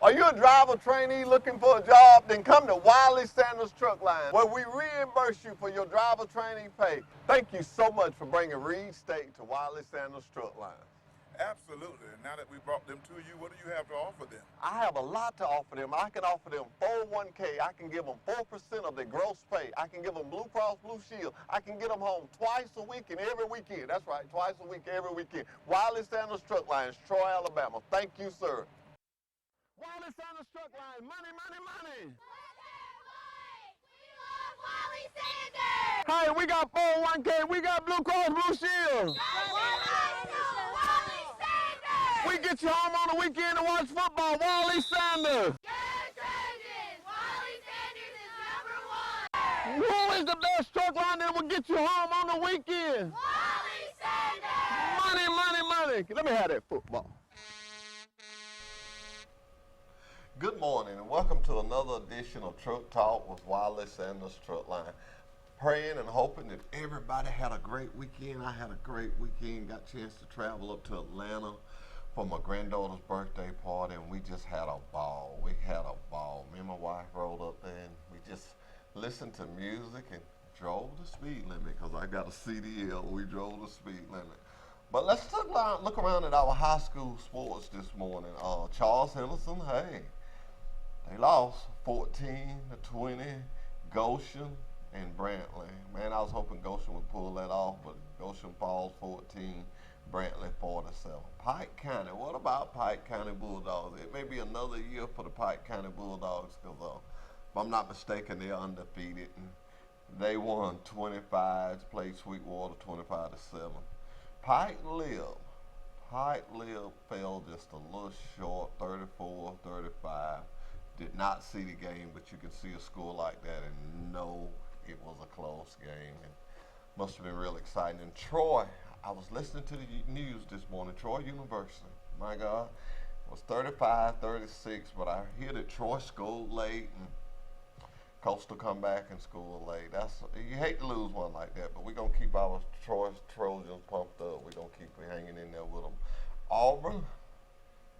Are you a driver trainee looking for a job? Then come to Wiley Sanders Truck Line, where we reimburse you for your driver training pay. Thank you so much for bringing Reed State to Wiley Sanders Truck Line. Absolutely. And now that we brought them to you, what do you have to offer them? I have a lot to offer them. I can offer them 401k. I can give them 4% of their gross pay. I can give them Blue Cross Blue Shield. I can get them home twice a week and every weekend. That's right, twice a week, every weekend. Wiley Sanders Truck Line, Troy, Alabama. Thank you, sir. Wiley Sanders Truck Line, money, money, money. Hey, we got 401k, we got Blue Cross Blue Shield. We get you home on the weekend to watch football. Wiley Sanders. Wiley Sanders is #1. Who is the best truck line that will get you home on the weekend? Wiley Sanders. Money, money, money. Let me have that football. Good morning and welcome to another edition of Truck Talk with Wiley Sanders Truck Line. Praying and hoping that everybody had a great weekend. I had a great weekend. Got a chance to travel up to Atlanta for my granddaughter's birthday party, and we just had a ball. We had a ball. Me and my wife rolled up there, and we just listened to music and drove the speed limit because I got a CDL. We drove the speed limit. But let's look around at our high school sports this morning. Charles Henderson, hey, they lost 14-20. Goshen and Brantley. Man, I was hoping Goshen would pull that off, but Goshen falls 14, Brantley 47. Pike County, what about Pike County Bulldogs? It may be another year for the Pike County Bulldogs because if I'm not mistaken, they're undefeated. And they won 25, played Sweetwater 25-7. Pike Lib fell just a little short, 34-35. Did not see the game, but you can see a score like that and know it was a close game. And must have been real exciting. And Troy, I was listening to the news this morning. Troy University, my God, it was 35-36, but I hear that Troy scored late and Coastal come back and score late. You hate to lose one like that, but we're gonna keep our Troy Trojans pumped up. We're gonna keep hanging in there with them. Auburn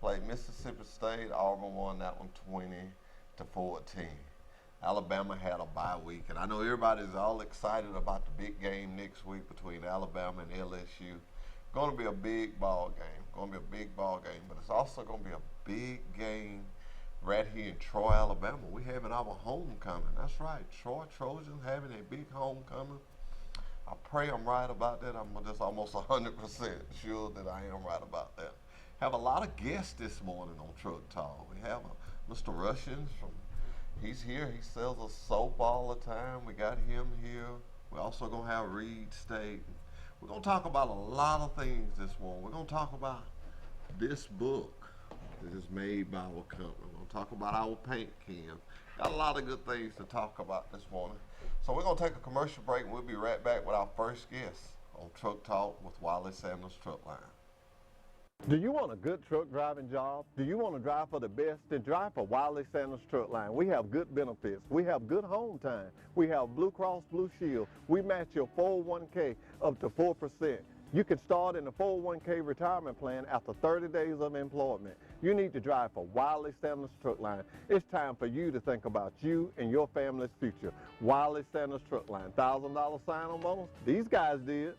played Mississippi State. Auburn won that one 20-14. Alabama had a bye week, and I know everybody's all excited about the big game next week between Alabama and LSU. Going to be a big ball game. But it's also going to be a big game right here in Troy, Alabama. We're having our homecoming. That's right, Troy Trojans having a big homecoming. I pray I'm right about that. I'm just almost 100% sure that I am right about that. Have a lot of guests this morning on Truck Talk. We have Mr. Rushins he's here. He sells a soap all the time. We got him here. We're also going to have Reed State. We're going to talk about a lot of things this morning. We're going to talk about this book that is made by our company. We're going to talk about our paint can. Got a lot of good things to talk about this morning. So we're going to take a commercial break, and we'll be right back with our first guest on Truck Talk with Wiley Sanders Truck Line. Do you want a good truck driving job? Do you want to drive for the best? Then drive for Wiley Sanders Truck Line. We have good benefits. We have good home time. We have Blue Cross Blue Shield. We match your 401k up to 4%. You can start in the 401k retirement plan after 30 days of employment. You need to drive for Wiley Sanders Truck Line. It's time for you to think about you and your family's future. Wiley Sanders Truck Line. $1,000 sign-on bonus? These guys did.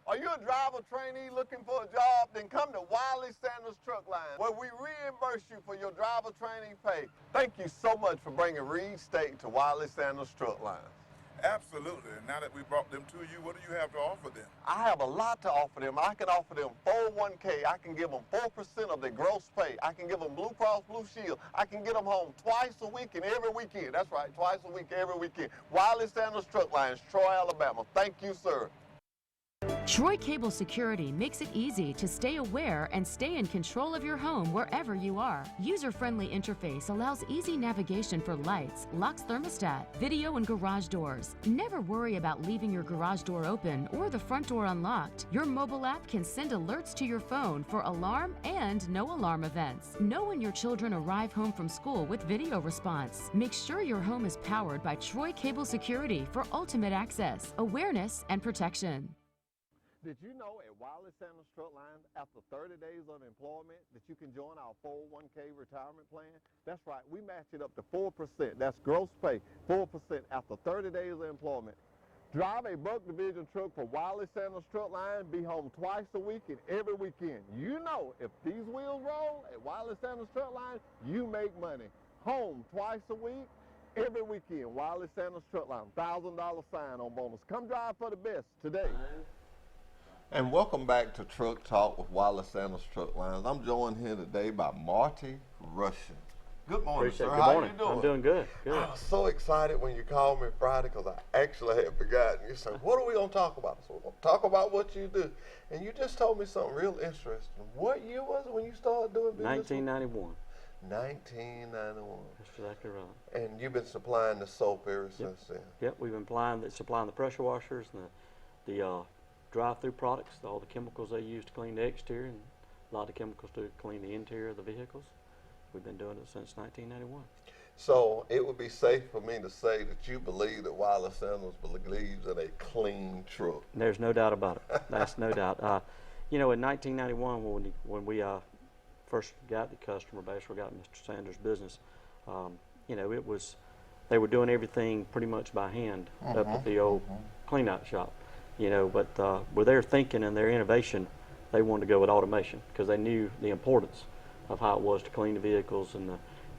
Are you a driver trainee looking for a job? Then come to Wiley Sanders Truck Line, where we reimburse you for your driver training pay. Thank you so much for bringing Reed State to Wiley Sanders Truck Line. Absolutely. And now that we brought them to you, what do you have to offer them? I have a lot to offer them. I can offer them 401k. I can give them 4% of their gross pay. I can give them Blue Cross Blue Shield. I can get them home twice a week and every weekend. That's right, twice a week, every weekend. Wiley Sanders Truck Line, Troy, Alabama. Thank you, sir. Troy Cable Security makes it easy to stay aware and stay in control of your home wherever you are. User-friendly interface allows easy navigation for lights, locks thermostat, video and garage doors. Never worry about leaving your garage door open or the front door unlocked. Your mobile app can send alerts to your phone for alarm and no alarm events. Know when your children arrive home from school with video response. Make sure your home is powered by Troy Cable Security for ultimate access, awareness, and protection. Did you know at Wiley Sanders Truck Line, after 30 days of employment, that you can join our 401k retirement plan? That's right, we match it up to 4%. That's gross pay, 4% after 30 days of employment. Drive a Buck Division truck for Wiley Sanders Truck Line, be home twice a week and every weekend. You know, if these wheels roll at Wiley Sanders Truck Line, you make money. Home twice a week, every weekend. Wiley Sanders Truck Line, $1,000 sign-on bonus. Come drive for the best today. And welcome back to Truck Talk with Wiley Sanders Truck Lines. I'm joined here today by Marty Russian. Good morning, sir. Good How morning. you doing? I'm doing good. Good. I was so excited when you called me Friday because I actually had forgotten. You said, what are we going to talk about? So we're going to talk about what you do. And you just told me something real interesting. What year was it when you started doing business? 1991. 1991. That's exactly right. And you've been supplying the soap ever since then? Yep, we've been supplying the pressure washers and the drive-through products, all the chemicals they use to clean the exterior, and a lot of chemicals to clean the interior of the vehicles. We've been doing it since 1991. So it would be safe for me to say that you believe that Wiley Sanders believes in a clean truck. There's no doubt about it. That's no doubt. You know, in 1991, when we first got the customer base, we got Mr. Sanders' business, you know, they were doing everything pretty much by hand up at the old clean-out shop. You know, but with their thinking and their innovation, they wanted to go with automation because they knew the importance of how it was to clean the vehicles and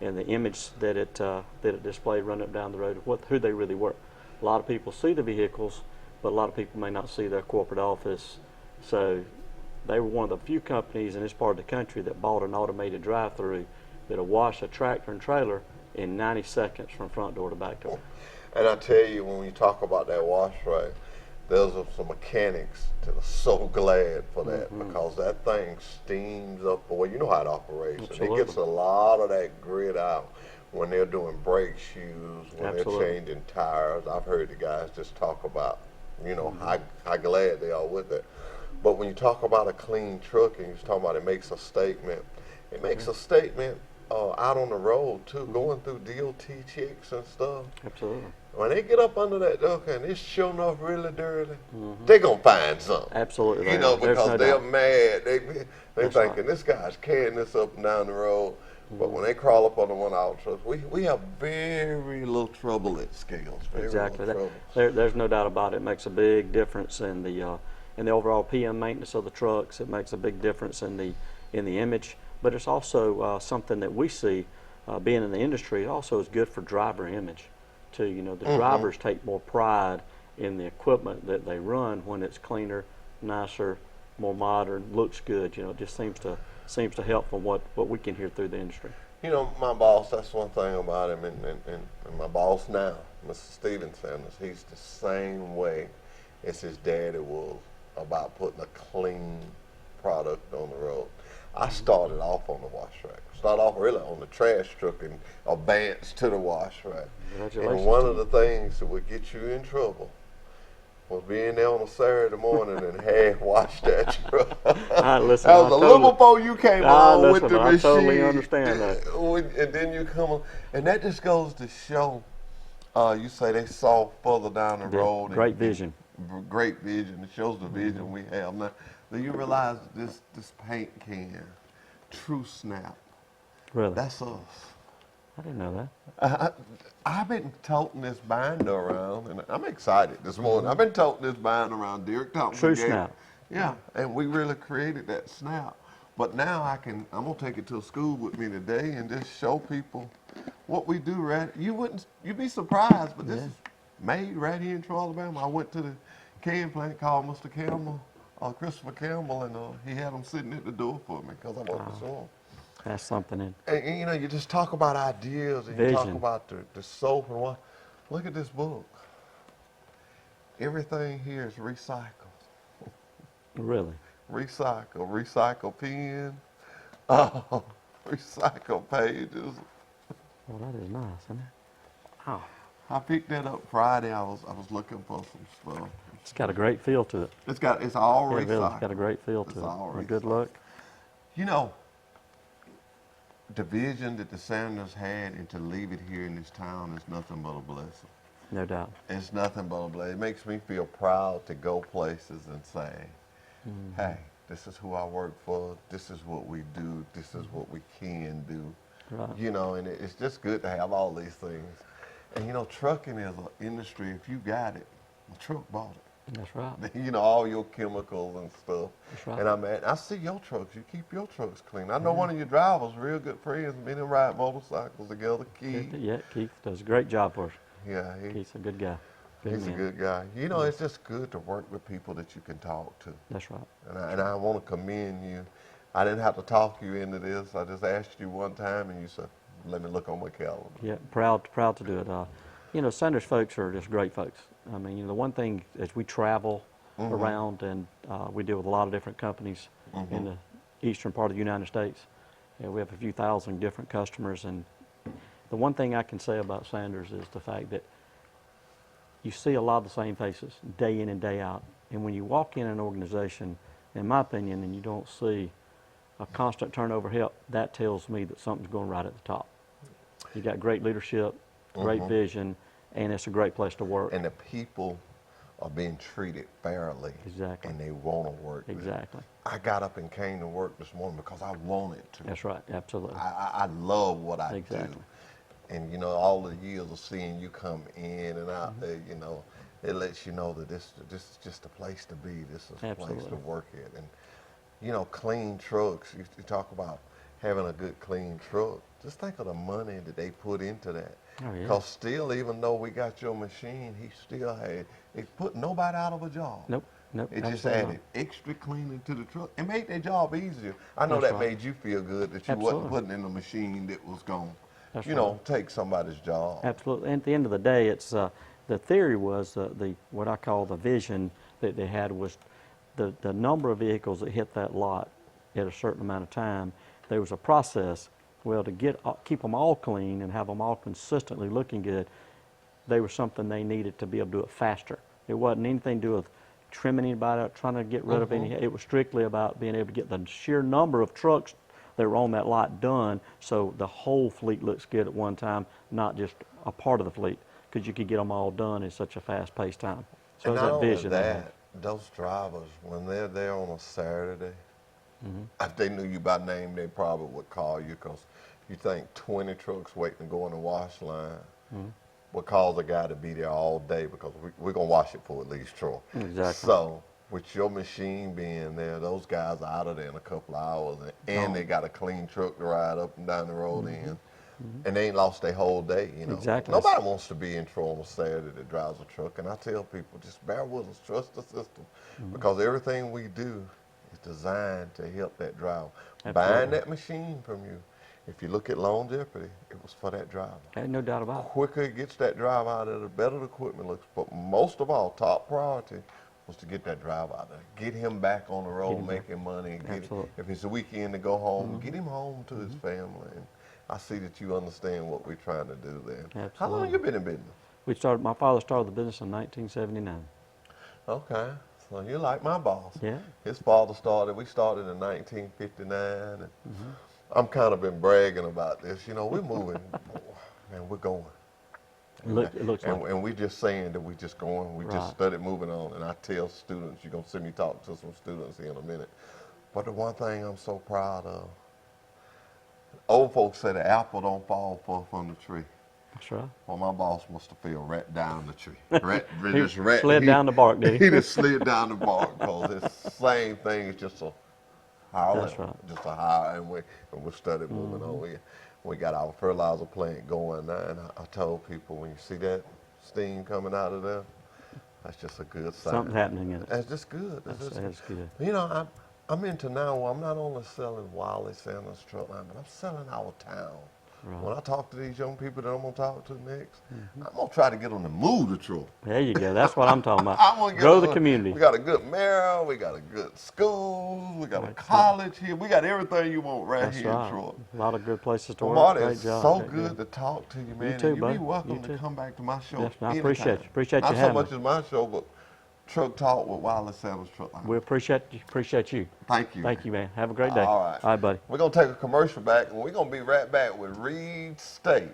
the image that it displayed running up down the road of who they really were. A lot of people see the vehicles, but a lot of people may not see their corporate office. So they were one of the few companies in this part of the country that bought an automated drive-through that'll wash a tractor and trailer in 90 seconds from front door to back door. And I tell you, when you talk about that wash right, there's some mechanics that are so glad for that because that thing steams up. Boy, you know how it operates. And it gets a lot of that grit out when they're doing brake shoes, when they're changing tires. I've heard the guys just talk about, you know, how glad they are with it. But when you talk about a clean truck and you're talking about it makes a statement, it makes a statement out on the road too, going through DOT checks and stuff. Absolutely. When they get up under that duck and it's sure enough really dirty, they're going to find something. Absolutely. You know, because they're mad. They're thinking, right. This guy's carrying this up and down the road. But when they crawl up under one of our trucks, we have very little trouble at Scales. Exactly. There's no doubt about it. It makes a big difference in the overall PM maintenance of the trucks. It makes a big difference in the image. But it's also something that we see, being in the industry, it also is good for driver image too. You know, the drivers take more pride in the equipment that they run when it's cleaner, nicer, more modern, looks good. You know, it just seems to help from what we can hear through the industry. You know, my boss, that's one thing about him, and my boss now, Mr. Steven Sanders, he's the same way as his daddy was about putting a clean product on the road. I started off on the wash rack. Started off really on the trash truck and advanced to the wash rack. And one of the things that would get you in trouble was being there on a Saturday morning and hand wash that truck. Listen, that was a little before you came on with the machine. I totally understand that. And then you come on, and that just goes to show, you say they saw further down the road. Great vision. Great vision. It shows the vision we have now. Do you realize this paint can, True Snap? Really? That's us. I didn't know that. I've been toting this binder around, and I'm excited this morning. I've been toting this binder around. Derek Thompson. True Snap. Yeah, and we really created that snap. But now I'm gonna take it to school with me today and just show people what we do. Right? You'd be surprised, but this is made right here in Troy, Alabama. I went to the can plant, called Mr. Campbell. Christopher Campbell, and he had them sitting at the door for me because I worked for him. That's something. And you know, you just talk about ideas and you talk about the soap and what. Look at this book. Everything here is recycled. Really? Recycle pen, recycle pages. Well, that is nice, isn't it? Oh. I picked that up Friday. I was looking for some stuff. It's got a great feel to it. It's all recycled. Really, it's got a great feel to it. A good look. You know, the vision that the Sanders had, and to leave it here in this town is nothing but a blessing. No doubt. It's nothing but a blessing. It makes me feel proud to go places and say, hey, this is who I work for. This is what we do. This is what we can do. Right. You know, and it's just good to have all these things. And you know, trucking is an industry. If you got it, the truck bought it. That's right. You know, all your chemicals and stuff. That's right. And I see your trucks. You keep your trucks clean. I know one of your drivers, real good friends, been and ride motorcycles together. Keith. Yeah, Keith does a great job for us. Yeah, Keith's a good guy. he's a man. good guy. You know, it's just good to work with people that you can talk to. That's right. And I want to commend you. I didn't have to talk you into this. I just asked you one time, and you said, "Let me look on my calendar." Yeah, proud to do it. You know, Sanders folks are just great folks. I mean, you know, the one thing as we travel around and we deal with a lot of different companies in the eastern part of the United States. We have a few thousand different customers, and the one thing I can say about Sanders is the fact that you see a lot of the same faces day in and day out. And when you walk in an organization, in my opinion, and you don't see a constant turnover help, that tells me that something's going right at the top. You got great leadership, great vision, and it's a great place to work. And the people are being treated fairly. Exactly. And they want to work there. Exactly. I got up and came to work this morning because I wanted to. That's right. Absolutely. I love what I Exactly. do. And, you know, all the years of seeing you come in and out there, you know, it lets you know that this is just a place to be. This is a place to Absolutely. work at. And, you know, clean trucks, you talk about having a good clean truck. Just think of the money that they put into that. Oh, yeah. Because still, even though we got your machine, he still had, it put nobody out of a job. Nope. Nope. It just absolutely added extra cleaning to the truck. It made their job easier. I know That's that right. made you feel good that you Absolutely. wasn't putting in a machine that was going That's to, you know, take somebody's job. Absolutely. And at the end of the day, it's the theory was the what I call the vision that they had was the number of vehicles that hit that lot at a certain amount of time. There was a process. Well, to keep them all clean and have them all consistently looking good, they were something they needed to be able to do it faster. It wasn't anything to do with trimming anybody out, trying to get rid of any. It was strictly about being able to get the sheer number of trucks that were on that lot done so the whole fleet looks good at one time, not just a part of the fleet, because you could get them all done in such a fast-paced time. So And it was not that only vision. they had. that, those drivers, when they're there on a Saturday, if they knew you by name, they probably would call you because you think 20 trucks waiting to go in the wash line would cause a guy to be there all day because we're going to wash it for at least Troy. Exactly. So with your machine being there, those guys are out of there in a couple of hours and they got a clean truck to ride up and down the road in. And they ain't lost their whole day, you know. Exactly. Nobody wants to be in Troy on a Saturday that drives a truck. And I tell people, just bear with us, trust the system. Because everything we do is designed to help that driver. Buying Absolutely. that machine from you, if you look at longevity, it was for that driver. Ain't no doubt about it. Quicker it gets that driver out of there, the better the equipment looks. But most of all, top priority was to get that driver out there. Get him back on the road him back. making money. Absolutely. If it's a weekend to go home, get him home to his family. And I see that you understand what we're trying to do there. How long Absolutely. you been in business? My father started the business in 1979. Okay, so you're like my boss. Yeah. His father we started in 1959. And I'm kind of been bragging about this. You know, we're moving, man, we're going. It looks like And we just saying that we just going, we Right. just started moving on. And I tell students, you're going to see me talk to some students here in a minute. But the one thing I'm so proud of, old folks say the apple don't fall far from the tree. That's right. Well, my boss must have fell right down the tree. He slid down the bark, did he? He just slid down the bark because it's the same thing. It's just a higher That's level, right. just a higher, and we started moving on. We got our fertilizer plant going now, and I told people when you see that steam coming out of there, that's just a good sign. Something's happening in it. That's just good. That's good. You know, I'm into now where I'm not only selling Wiley Sanders truck line, but I'm selling our town. Right. When I talk to these young people that I'm gonna talk to next, I'm gonna try to get them to move to Troy. There you go. That's what I'm talking about. I wanna get Grow the them- community. We got a good mayor, we got a good school, we got a college here, we got everything you want right That's here in right. Troy. A lot of good places to Well, work. Marty, Great it's job. so Great good job. to talk to you, man. too, and you bud. be welcome You to too. come back to my show. Yes, I anytime. appreciate you. Appreciate Not you so having much me. as my show, but Truck Talk with Wiley Sanders Truck Line. We appreciate you. Thank you. Thank you, man. Have a great day. All right. All right, buddy. We're going to take a commercial back, and we're going to be right back with Reed State.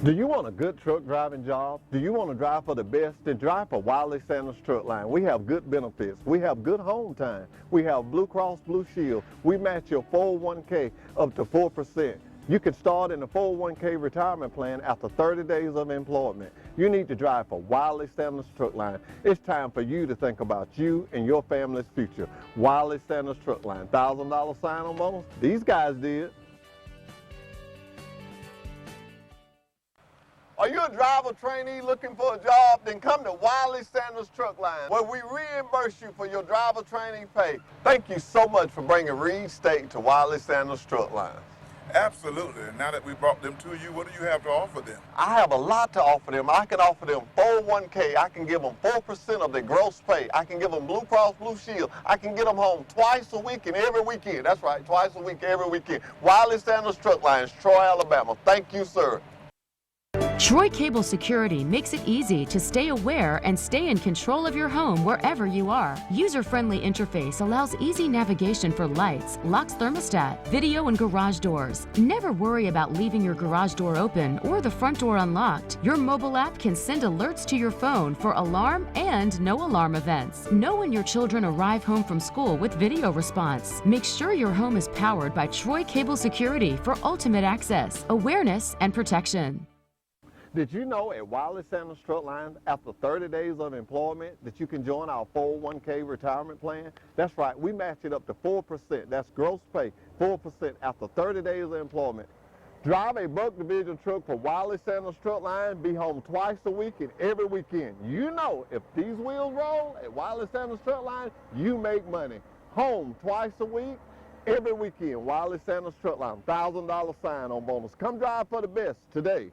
Do you want a good truck driving job? Do you want to drive for the best? Then drive for Wiley Sanders Truck Line. We have good benefits. We have good home time. We have Blue Cross Blue Shield. We match your 401k up to 4%. You can start in the 401k retirement plan after 30 days of employment. You need to drive for Wiley Sanders Truck Line. It's time for you to think about you and your family's future. Wiley Sanders Truck Line. $1,000 sign-on bonus? These guys did. Are you a driver trainee looking for a job? Then come to Wiley Sanders Truck Line, where we reimburse you for your driver training pay. Thank you so much for bringing Reed State to Wiley Sanders Truck Line. Absolutely. And now that we brought them to you, what do you have to offer them? I have a lot to offer them. I can offer them 401k. I can give them 4% of their gross pay. I can give them Blue Cross Blue Shield. I can get them home twice a week and every weekend. That's right, twice a week, every weekend. Wiley Sanders Truck Lines, Troy, Alabama. Thank you, sir. Troy Cable Security makes it easy to stay aware and stay in control of your home wherever you are. User-friendly interface allows easy navigation for lights, locks thermostat, video and garage doors. Never worry about leaving your garage door open or the front door unlocked. Your mobile app can send alerts to your phone for alarm and no alarm events. Know when your children arrive home from school with video response. Make sure your home is powered by Troy Cable Security for ultimate access, awareness, and protection. Did you know at Wiley Sanders Truck Line, after 30 days of employment, that you can join our 401k retirement plan? That's right, we match it up to 4%. That's gross pay, 4% after 30 days of employment. Drive a Buck Division truck for Wiley Sanders Truck Line, be home twice a week and every weekend. You know, if these wheels roll at Wiley Sanders Truck Line, you make money. Home twice a week, every weekend. Wiley Sanders Truck Line, $1,000 sign-on bonus. Come drive for the best today.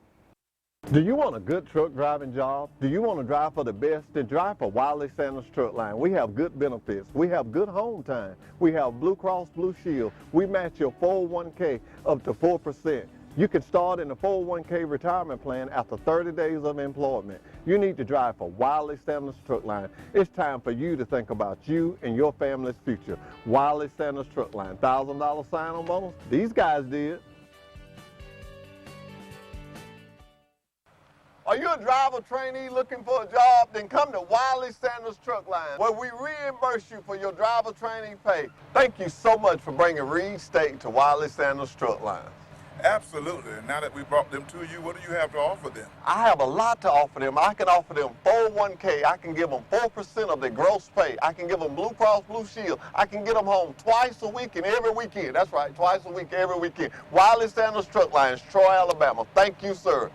Do you want a good truck driving job? Do you want to drive for the best? Then drive for Wiley Sanders Truck Line. We have good benefits. We have good home time. We have Blue Cross Blue Shield. We match your 401k up to 4%. You can start in the 401k retirement plan after 30 days of employment. You need to drive for Wiley Sanders Truck Line. It's time for you to think about you and your family's future. Wiley Sanders Truck Line. $1,000 sign-on bonus? These guys did. Are you a driver trainee looking for a job? Then come to Wiley Sanders Truck Line, where we reimburse you for your driver training pay. Thank you so much for bringing Reed State to Wiley Sanders Truck Line. Absolutely. And now that we brought them to you, what do you have to offer them? I have a lot to offer them. I can offer them 401k. I can give them 4% of their gross pay. I can give them Blue Cross Blue Shield. I can get them home twice a week and every weekend. That's right, twice a week, every weekend. Wiley Sanders Truck Lines, Troy, Alabama. Thank you, sir.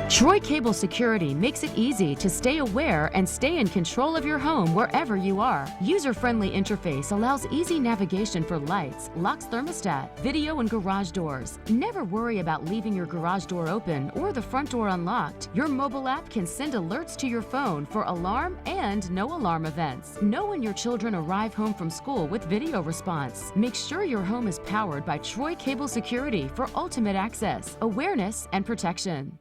Troy Cable Security makes it easy to stay aware and stay in control of your home wherever you are. User-friendly interface allows easy navigation for lights, locks thermostat, video and garage doors. Never worry about leaving your garage door open or the front door unlocked. Your mobile app can send alerts to your phone for alarm and no alarm events. Know when your children arrive home from school with video response. Make sure your home is powered by Troy Cable Security for ultimate access, awareness, and protection.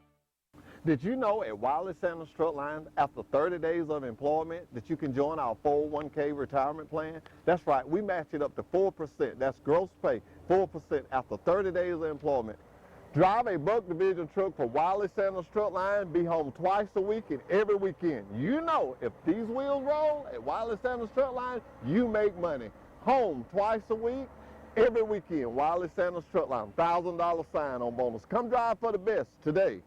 Did you know at Wiley Sanders Truck Line, after 30 days of employment, that you can join our 401k retirement plan? That's right, we match it up to 4%. That's gross pay, 4% after 30 days of employment. Drive a Buck Division truck for Wiley Sanders Truck Line, be home twice a week and every weekend. You know, if these wheels roll at Wiley Sanders Truck Line, you make money. Home twice a week, every weekend. Wiley Sanders Truck Line, $1,000 sign-on bonus. Come drive for the best today.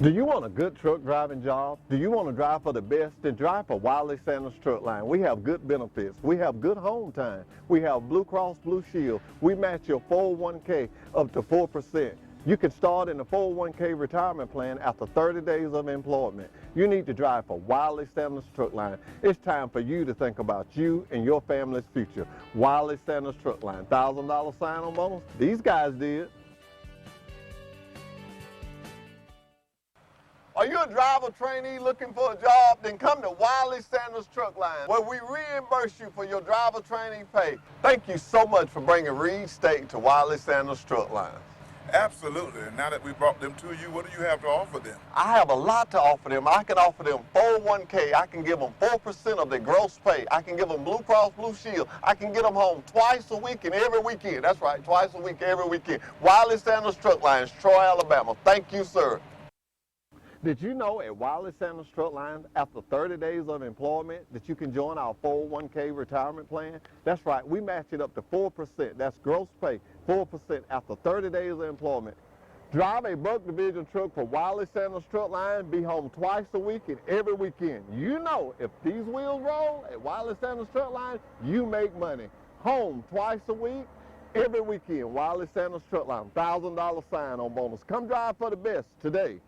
Do you want a good truck driving job? Do you want to drive for the best? Then drive for Wiley Sanders Truck Line. We have good benefits. We have good home time. We have Blue Cross Blue Shield. We match your 401k up to 4%. You can start in the 401k retirement plan after 30 days of employment. You need to drive for Wiley Sanders Truck Line. It's time for you to think about you and your family's future. Wiley Sanders Truck Line. $1,000 sign-on bonus? These guys did. Are you a driver trainee looking for a job? Then come to Wiley Sanders Truck Line, where we reimburse you for your driver training pay. Thank you so much for bringing Reed State to Wiley Sanders Truck Line. Absolutely. And now that we brought them to you, what do you have to offer them? I have a lot to offer them. I can offer them 401k. I can give them 4% of their gross pay. I can give them Blue Cross Blue Shield. I can get them home twice a week and every weekend. That's right, twice a week, every weekend. Wiley Sanders Truck Lines, Troy, Alabama. Thank you, sir. Did you know at Wiley Sanders Truck Lines, after 30 days of employment, that you can join our 401k retirement plan? That's right, we match it up to 4%. That's gross pay, 4% after 30 days of employment. Drive a Buck Division truck for Wiley Sanders Truck Line, be home twice a week and every weekend. You know, if these wheels roll at Wiley Sanders Truck Line, you make money. Home twice a week, every weekend. Wiley Sanders Truck Line, $1,000 sign-on bonus. Come drive for the best today.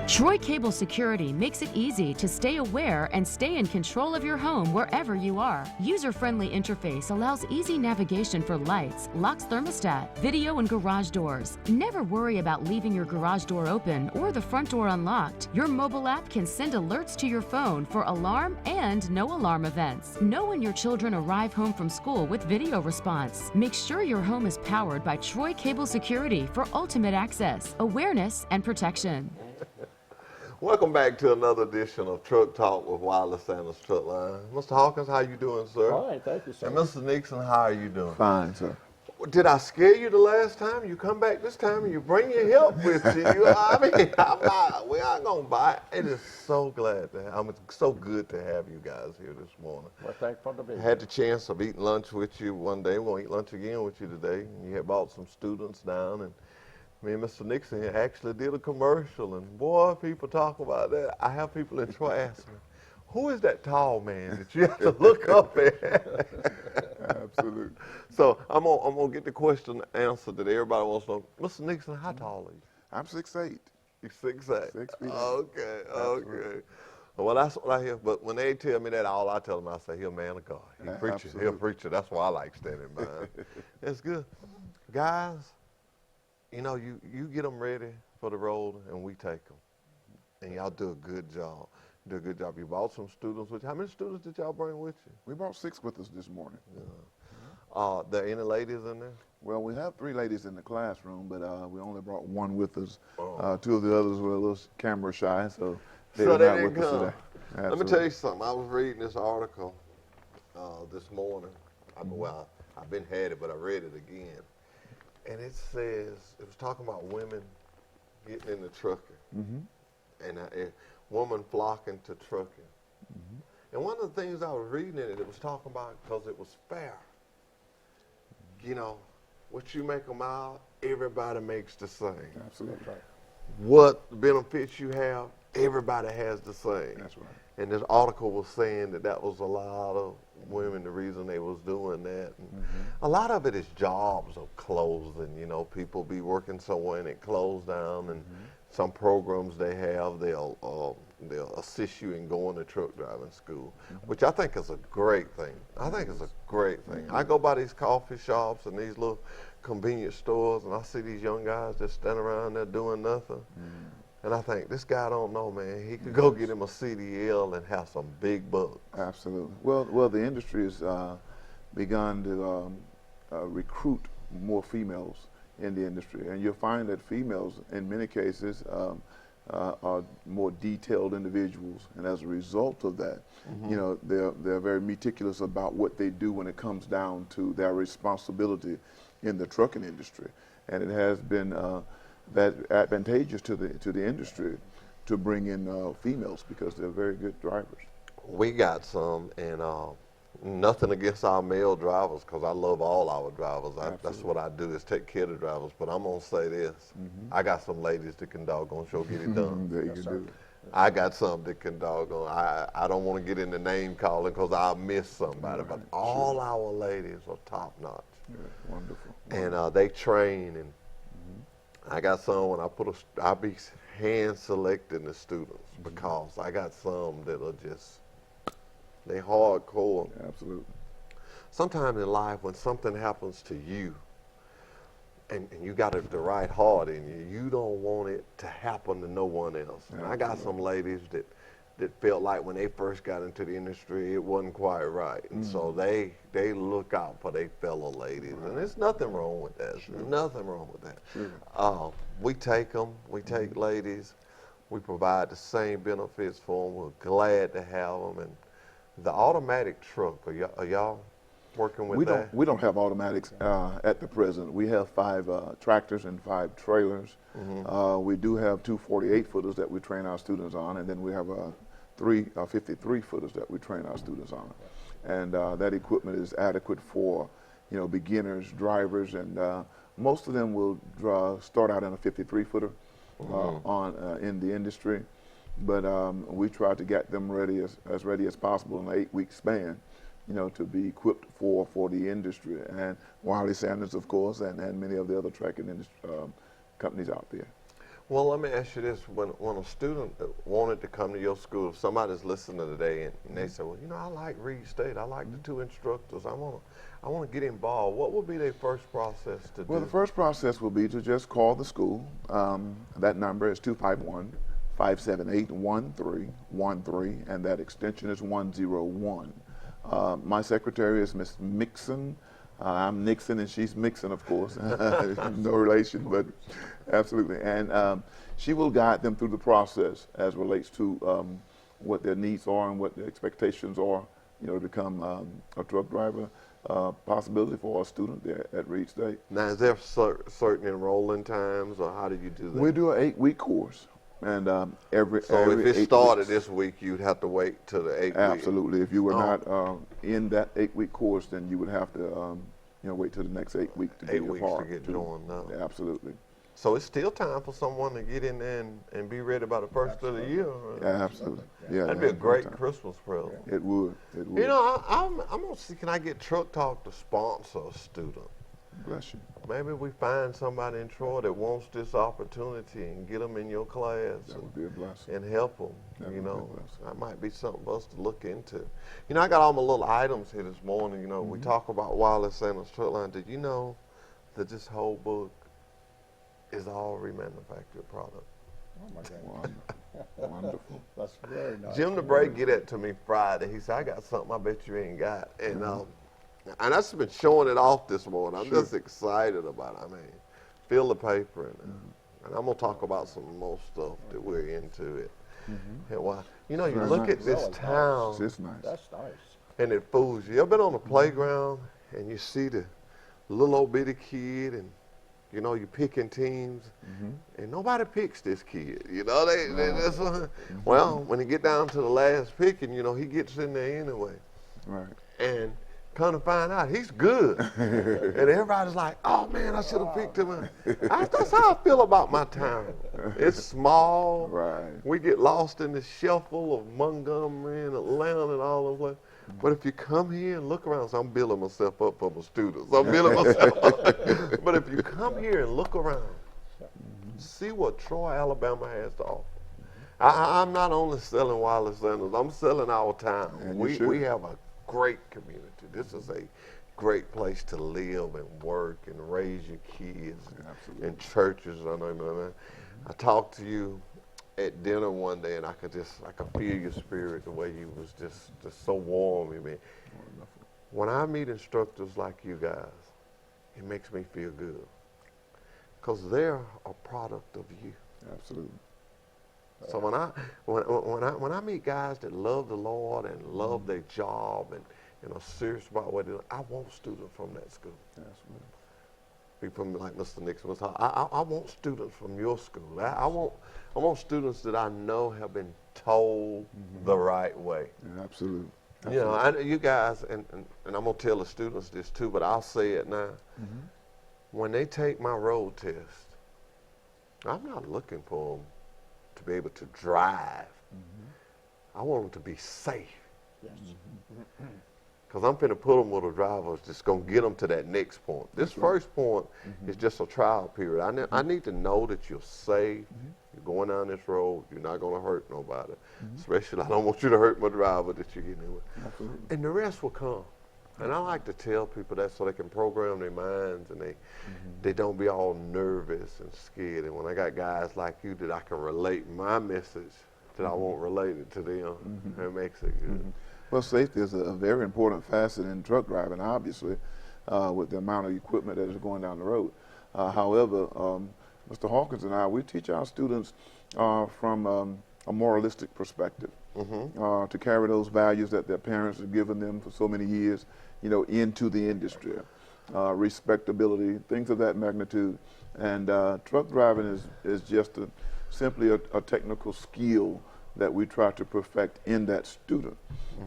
Troy Cable Security makes it easy to stay aware and stay in control of your home wherever you are. User-friendly interface allows easy navigation for lights, locks thermostat, video and garage doors. Never worry about leaving your garage door open or the front door unlocked. Your mobile app can send alerts to your phone for alarm and no alarm events. Know when your children arrive home from school with video response. Make sure your home is powered by Troy Cable Security for ultimate access, awareness, and protection. Welcome back to another edition of Truck Talk with Wiley Sanders Truck Line. Mr. Hawkins, how you doing, sir? All right, thank you, sir. And Mr. Nixon, how are you doing? Fine, sir. Did I scare you the last time? You come back this time and you bring your help with you. I mean, we aren't gonna buy it. It is so glad to have. It's so good to have you guys here this morning. Well, thankful to be I had the chance of eating lunch with you one day. We're gonna eat lunch again with you today. You had brought some students down, and me and Mr. Nixon actually did a commercial, and boy, people talk about that. I have people in Troy asking me, who is that tall man that you have to look up at? Absolutely. So I'm gonna get the question answered that everybody wants to know. Mr. Nixon, how tall are you? I'm 6'8". You're 6'8". 6 feet. Okay, Absolutely. okay. Well, that's what I hear. But when they tell me that, all I tell them, I say, he's a man of God. He preaches. He's a Absolutely. preacher. That's why I like standing by him. That's good. Guys, you know, you get them ready for the road, and we take them. And y'all do a good job. Do a good job. You brought some students with you. How many students did y'all bring with you? We brought 6 with us this morning. There any ladies in there? Well, we have 3 ladies in the classroom, but we only brought 1 with us. Oh. 2 of the others were a little camera shy, so So were they not didn't with us come. today. Let me Absolutely. tell you something. I was reading this article this morning. I've been had it, but I read it again. And it says, it was talking about women getting into trucking. And a woman flocking to trucking. And one of the things I was reading in it, it was talking about because it was fair. You know, what you make a mile, everybody makes the same. Absolutely. Right. What benefits you have, everybody has the same. That's right. And this article was saying that was a lot of women, the reason they was doing that. And a lot of it is jobs of closing, you know, people be working somewhere and it closed down, and some programs they have, they'll assist you in going to truck driving school, which I think is a great thing. I think it's a great thing. I go by these coffee shops and these little convenience stores, and I see these young guys just standing around there doing nothing. And I think, this guy don't know, man. He could go get him a CDL and have some big bucks. Absolutely. Well, the industry has begun to recruit more females in the industry, and you'll find that females, in many cases, are more detailed individuals, and as a result of that, you know, they're very meticulous about what they do when it comes down to their responsibility in the trucking industry, and it has been that advantageous to the industry to bring in females because they're very good drivers. We got some, and nothing against our male drivers, because I love all our drivers. That's what I do, is take care of the drivers. But I'm going to say this. I got some ladies that can doggone sure get it done. There you can do it. I got some that can doggone. I don't want to get into name calling because I'll miss somebody. But all our ladies are top notch. Yeah, wonderful. And they train, and I got some when I be hand selecting the students, because I got some that are just, they hardcore. Absolutely. Sometimes in life, when something happens to you, and you got the right heart in you, you don't want it to happen to no one else. And I got some ladies that that felt like when they first got into the industry, it wasn't quite right. And so they look out for their fellow ladies. And there's nothing wrong with that. There's nothing wrong with that. We take them, we take ladies, we provide the same benefits for them. We're glad to have them. And the automatic truck, are y'all working with that? We don't have automatics at the present. We have 5 tractors and 5 trailers. We do have 2 48-footers that we train our students on, and then we have 3 53-footers that we train our students on. And that equipment is adequate for, beginners, drivers, and most of them will start out in a 53-footer in the industry. But we try to get them ready as ready as possible in an 8-week span, to be equipped for the industry. And Wiley Sanders, of course, and many of the other tracking industry, companies out there. Well, let me ask you this. When a student wanted to come to your school, if somebody's listening today and they say, well, I like Reed State, I like the 2 instructors, I want to get involved, what would be their first process to do? Well, the first process will be to just call the school. That number is 251-578-1313, and that extension is 101. My secretary is Miss Mixon. I'm Nixon and she's Mixon, of course. No relation, but absolutely. And she will guide them through the process as relates to what their needs are and what their expectations are, to become a truck driver. Possibility for a student there at Reed State. Now, is there certain enrolling times, or how do you do that? We do an 8-week course. And So every if it 8 started weeks. this week, you'd have to wait till the 8 weeks. Absolutely. If you were not in that 8-week course, then you would have to wait till the next 8 weeks to 8 be a weeks part. to get going now. Yeah, absolutely. So it's still time for someone to get in there and be ready by the first of the year. Yeah, absolutely. Yeah, That'd be a that's great one time. Christmas present. It would. It would. I'm gonna see, can I get Truck Talk to sponsor a student? Bless you. Maybe we find somebody in Troy that wants this opportunity and get them in your class That would be a blessing. and help them. That would be a blessing. That might be something for us to look into. I got all my little items here this morning. We talk about Wiley Sanders Truck Line. Did you know that this whole book is all remanufactured product? Oh my God. Wonderful. That's very nice. Jim DeBray get that to me Friday. He said, I got something I bet you ain't got. And I've just been showing it off this morning. I'm just excited about it. I mean, feel the paper. And I'm going to talk about some more stuff that we're into it. And why, you Very look at nice. this Really nice. town It's nice. That's nice. and it fools you. You ever been on the playground and you see the little old bitty kid and you're picking teams, and nobody picks this kid. Well, when you get down to the last picking, he gets in there anyway. Right. And come to find out, he's good. And everybody's like, oh man, I should have picked him. That's how I feel about my town. It's small. Right. We get lost in the shuffle of Montgomery and Atlanta and all of that. But if you come here and look around, so I'm building myself up for my students. I'm building myself up. But if you come here and look around, see what Troy, Alabama has to offer. I'm not only selling Wiley Sanders, I'm selling our town. And We have a great community. This is a great place to live and work and raise your kids and churches. I talked to you at dinner one day, and I could feel your spirit, the way you was just so warm. When I meet instructors like you guys, it makes me feel good, because they're a product of you. Absolutely. So when I meet guys that love the Lord and love their job and are serious about what they do, I want students from that school. Absolutely. People like Mr. Nixon was talking. I want students from your school. I want students that I know have been told the right way. Yeah, absolutely. You guys, and I'm gonna tell the students this too, but I'll say it now. When they take my road test, I'm not looking for them to be able to drive. I want them to be safe. Yes. Because I'm finna put them with a driver that's just gonna get them to that next point. This first point is just a trial period. I need to know that you're safe. You're going down this road. You're not gonna hurt nobody. Especially, I don't want you to hurt my driver that you're getting in with. Absolutely. And the rest will come. And I like to tell people that so they can program their minds and they don't be all nervous and scared. And when I got guys like you that I can relate my message that I want related to them. That makes it good. Well, safety is a very important facet in truck driving, obviously, with the amount of equipment that is going down the road. However, Mr. Hawkins and I, we teach our students from a moralistic perspective to carry those values that their parents have given them for so many years, you know, into the industry. Respectability, things of that magnitude. And truck driving is just simply a technical skill that we try to perfect in that student.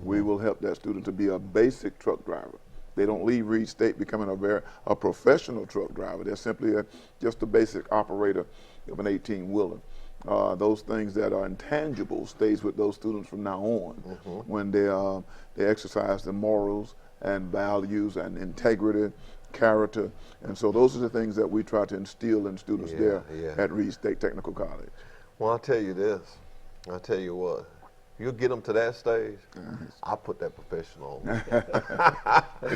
We will help that student to be a basic truck driver. They don't leave Reed State becoming a professional truck driver. They're simply just a basic operator of an 18-wheeler. Those things that are intangible stays with those students from now on when they exercise the morals and values and integrity, character. And so those are the things that we try to instill in students there at Reed State Technical College. Well, I'll tell you this. I'll tell you what. You'll get them to that stage, I'll put that professional on.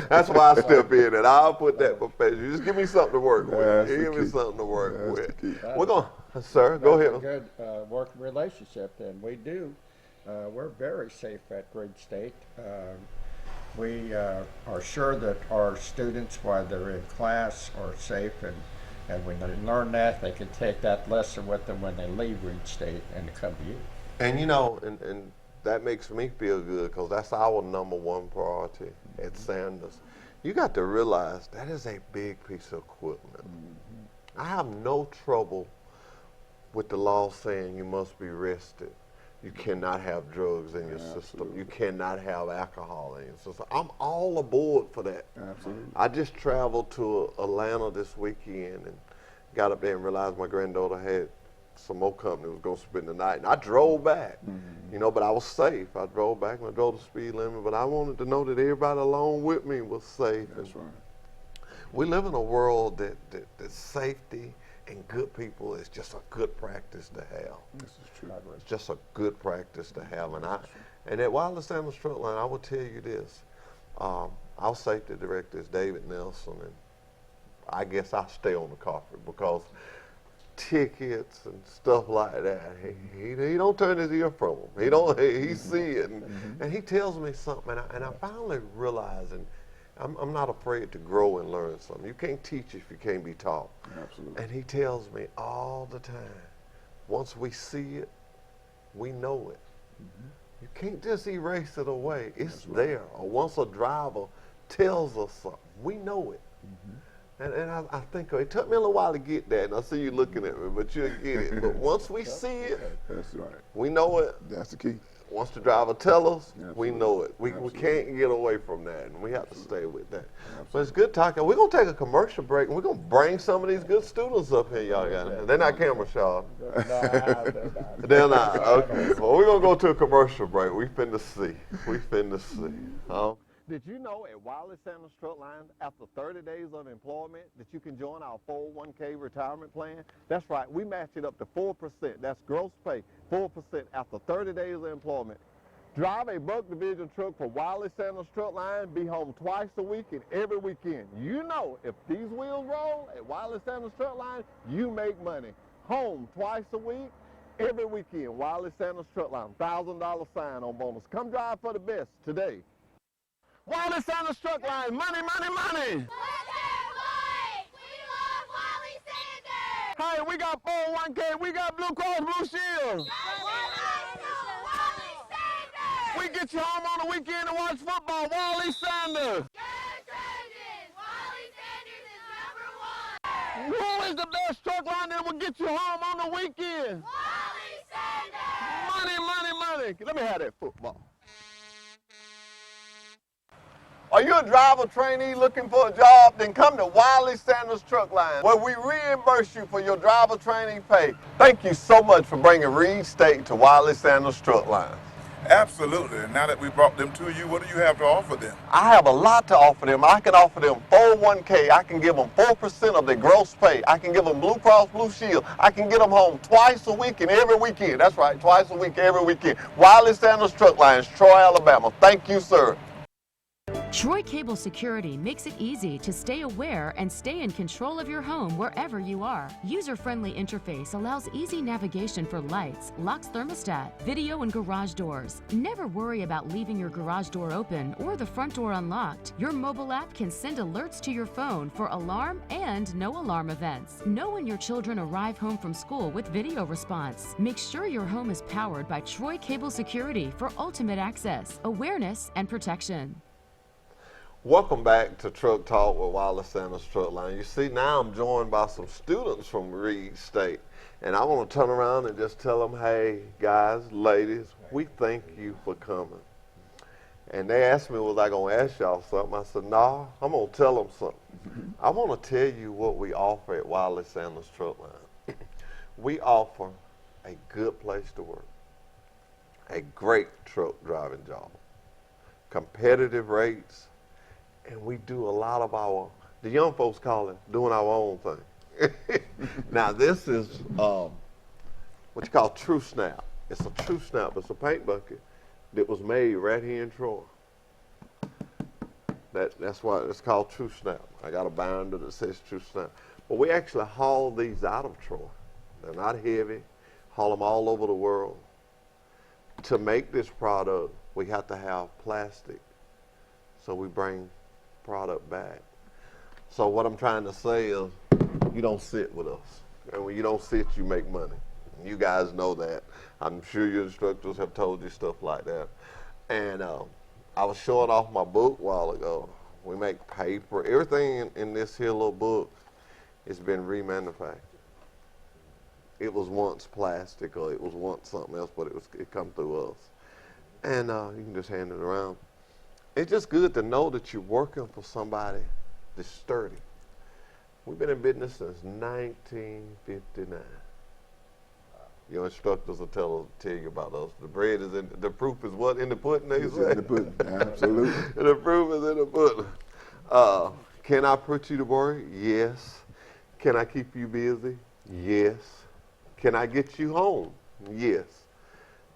That's why I step in and I'll put that professional. Just give me something to work with. Give me something to work with. We're going, sir, go ahead. Good working relationship, and we do. We're very safe at Reed State. We are sure that our students, while they're in class, are safe, and when they learn that, they can take that lesson with them when they leave Reed State and come to you. And you know, and that makes me feel good because that's our #1 priority at Sanders. You got to realize that is a big piece of equipment. I have no trouble with the law saying you must be rested. You cannot have drugs in your system. You cannot have alcohol in your system. I'm all aboard for that. Absolutely. I just traveled to Atlanta this weekend and got up there and realized my granddaughter had some more company was going to spend the night. And I drove back, you know, but I was safe. I drove back and I drove the speed limit, but I wanted to know that everybody along with me was safe. That's right. We live in a world that safety and good people is just a good practice to have. This is true. It's just a good practice to have. And at Wireless Sanders Truck Line, I will tell you this. Our safety director is David Nelson, and I guess I stay on the carpet because tickets and stuff like that, he don't turn his ear from them. He see it, and he tells me something, and I finally realize, and I'm not afraid to grow and learn something. You can't teach if you can't be taught. Absolutely. And he tells me all the time, once we see it, we know it. You can't just erase it away. It's there. Or once a driver tells us something, we know it. And I think it took me a little while to get that, and I see you looking at me, but you'll get it. But once we see it, That's right. we know it. That's the key. Once the driver tells us, we Absolutely. know it. We Absolutely. can't get away from that, and we have to stay with that. But it's good talking. We're going to take a commercial break, and we're going to bring some of these good students up here, y'all got. They're not camera shy. They're not. Okay. Well, we're going to go to a commercial break. We finna see. Did you know at Wireless Sanders Truck Line, after 30 days of employment, that you can join our 401k retirement plan? That's right, we match it up to 4%. That's gross pay, 4% after 30 days of employment. Drive a Buck Division truck for Wireless Sanders Truck Line, be home twice a week and every weekend. You know, if these wheels roll at Wireless Sanders Truck Line, you make money. Home twice a week, every weekend. Wireless Sanders Truck Line, $1,000 sign-on bonus. Come drive for the best today. Wireless Sanders Truck Line, money, money, money. Let's get money. We love Wally Sanders. Hey, we got 401k, we got Blue Cross Blue Shield. Wally Sanders. We get you home on the weekend to watch football. Wally Sanders. Get trending. Wally Sanders is #1. Who is the best truck line that will get you home on the weekend? Wally Sanders. Money, money, money. Let me have that football. Are you a driver trainee looking for a job? Then come to Wireless Sanders Truck Line, where we reimburse you for your driver training pay. Thank you so much for bringing Reed State to Wireless Sanders Truck Line. Absolutely. And now that we brought them to you, what do you have to offer them? I have a lot to offer them. I can offer them 401k. I can give them 4% of their gross pay. I can give them Blue Cross Blue Shield. I can get them home twice a week and every weekend. That's right, twice a week, every weekend. Wireless Sanders Truck Lines, Troy, Alabama. Thank you, sir. Troy Cable Security makes it easy to stay aware and stay in control of your home wherever you are. User-friendly interface allows easy navigation for lights, locks thermostat, video and garage doors. Never worry about leaving your garage door open or the front door unlocked. Your mobile app can send alerts to your phone for alarm and no alarm events. Know when your children arrive home from school with video response. Make sure your home is powered by Troy Cable Security for ultimate access, awareness, and protection. Welcome back to Truck Talk with Wiley Sanders Truck Line. You see, now I'm joined by some students from Reed State, and I want to turn around and just tell them, hey, guys, ladies, we thank you for coming. And they asked me, was I going to ask y'all something? I said, no, I'm going to tell them something. I want to tell you what we offer at Wiley Sanders Truck Line. We offer a good place to work, a great truck driving job, competitive rates, and we do a lot of the young folks call it doing our own thing. Now this is what you call True Snap. It's a True Snap. It's a paint bucket that was made right here in Troy. That's why it's called True Snap. I got a binder that says True Snap. But we actually haul these out of Troy. They're not heavy. Haul them all over the world. To make this product, we have to have plastic. So we bring product back. So what I'm trying to say is, you don't sit with us. And when you don't sit, you make money. You guys know that. I'm sure your instructors have told you stuff like that. And I was showing off my book a while ago. We make paper. Everything in this here little book has been remanufactured. It was once plastic, or it was once something else, but it come through us. And you can just hand it around. It's just good to know that you're working for somebody that's sturdy. We've been in business since 1959. Your instructors will tell you about us. The bread is in, the proof is what in the pudding, they It's say? in the pudding, absolutely. The proof is in the pudding. Can I put you to work? Yes. Can I keep you busy? Yes. Can I get you home? Yes.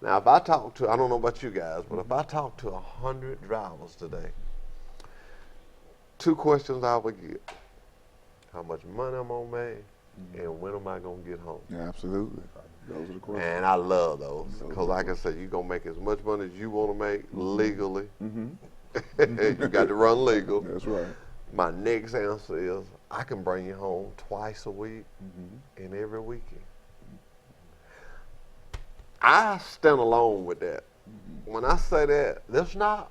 Now, if I talk to, I don't know about you guys, but if I talk to 100 drivers today, 2 questions I would get. How much money I'm going to make, and when am I going to get home? Yeah, absolutely. Those are the questions. And I love those, because like I said, you're going to make as much money as you want to make legally. You got to run legal. That's right. My next answer is, I can bring you home twice a week and every weekend. I stand alone with that. When I say that, there's not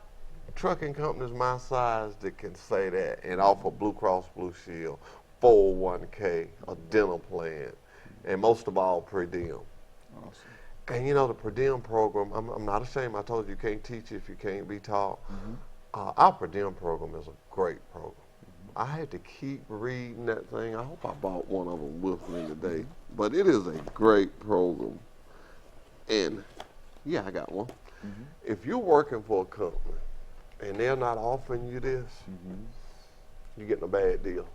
trucking companies my size that can say that and offer Blue Cross Blue Shield, 401k, a dental plan, and most of all, per diem. Awesome. And you know, the per diem program, I'm not ashamed. I told you you can't teach if you can't be taught. Our per diem program is a great program. I had to keep reading that thing. I hope I bought one of them with me today. But it is a great program. And yeah, I got one. If you're working for a company and they're not offering you this, you're getting a bad deal.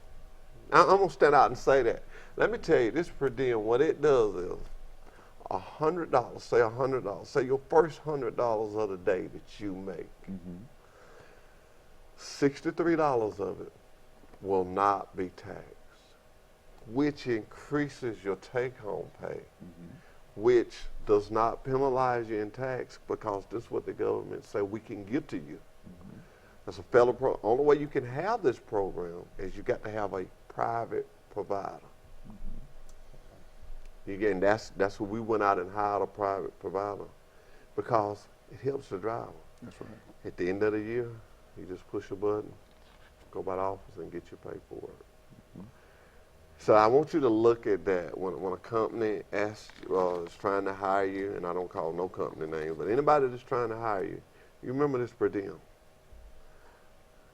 I'm gonna stand out and say that. Let me tell you, this per diem, what it does is $100, say $100, say your first $100 of the day that you make, $63 of it will not be taxed, which increases your take-home pay, which does not penalize you in tax, because this is what the government say we can give to you. That's a federal program. Only way you can have this program is you got to have a private provider. Again, that's what we went out and hired a private provider, because it helps the driver. That's right. At the end of the year, you just push a button, go by the office and get your paperwork. So I want you to look at that when a company asks, is trying to hire you, and I don't call no company names, but anybody that's trying to hire you, you remember this per diem.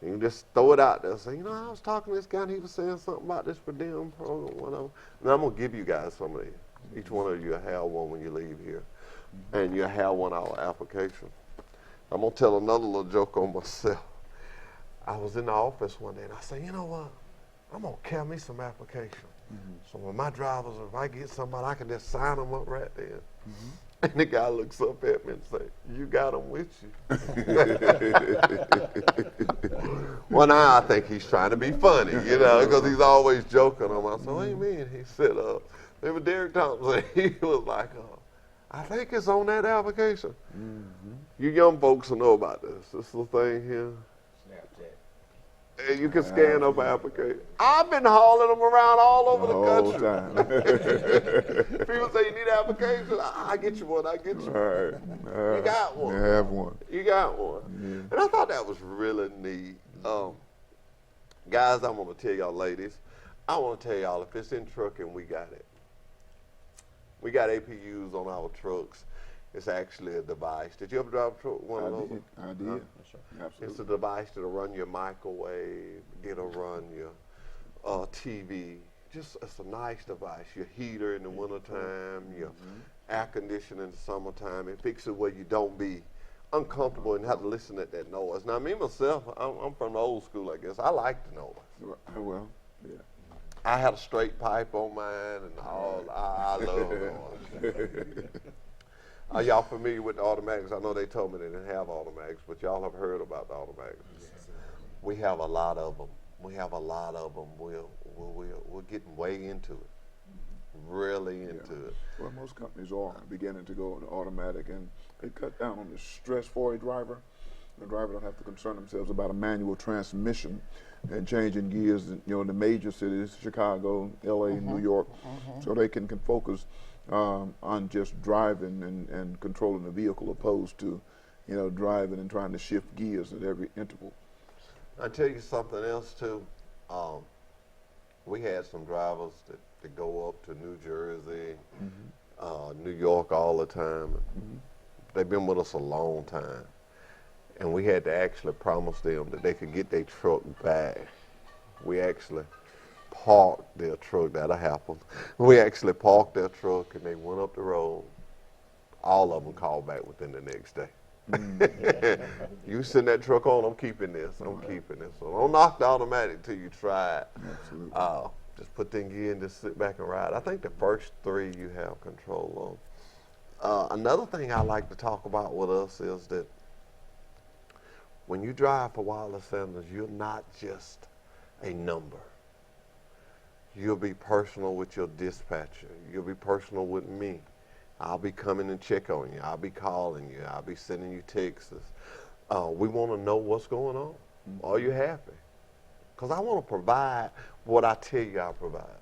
You can just throw it out there. Say, you know, I was talking to this guy and he was saying something about this per diem program, whatever. And I'm going to give you guys some of these. Each one of you will have one when you leave here. And you'll have 1 hour application. I'm going to tell another little joke on myself. I was in the office one day and I said, you know what? I'm going to carry me some application. So when my drivers, if I get somebody, I can just sign them up right there. And the guy looks up at me and say, "You got him with you." Well, now I think he's trying to be funny, because he's always joking on me. I said, "What do you mean?" He said, remember Derek Thompson? He was like, "I think it's on that application." You young folks will know about this. This little thing here. And you can scan up an application. I've been hauling them around all over the country. People say, "You need an application?" I get you one. I get you. You got one. You have one. You got one. Yeah. And I thought that was really neat. Guys, I'm going to tell y'all, ladies, I want to tell y'all, if it's in trucking, we got it. We got APUs on our trucks. It's actually a device. Did you ever drive a truck? One of those? I did. Absolutely. It's a device that'll run your microwave, it'll run your TV. It's a nice device. Your heater in the wintertime, your air conditioner in the summertime. It fixes where you don't be uncomfortable and have to listen at that noise. Now, me, myself, I'm from the old school, I guess. I like the noise. Well, yeah. I had a straight pipe on mine and all. I love noise. Are y'all familiar with the automatics? I know they told me they didn't have automatics, but y'all have heard about the automatics. We have a lot of them. We're getting way into it, really into it. Well, most companies are beginning to go to automatic, and they cut down on the stress for a driver. The driver don't have to concern themselves about a manual transmission and changing gears in the major cities, Chicago, LA, New York, so they can focus on just driving and controlling the vehicle, opposed to driving and trying to shift gears at every interval. I'll tell you something else too. We had some drivers that go up to New Jersey, New York all the time. They've been with us a long time. And we had to actually promise them that they could get their truck back. We actually parked their truck. That'll happen. We actually parked their truck and they went up the road. All of them called back within the next day. You send that truck on, I'm keeping this. I'm keeping this. So don't knock the automatic till you try it. Absolutely. Just put the gear and just sit back and ride. I think the first three you have control of. Another thing I like to talk about with us is that when you drive for Wiley Sanders, you're not just a number. You'll be personal with your dispatcher. You'll be personal with me. I'll be coming and check on you. I'll be calling you. I'll be sending you texts. We want to know what's going on. Are you happy? Because I want to provide what I tell you I provide.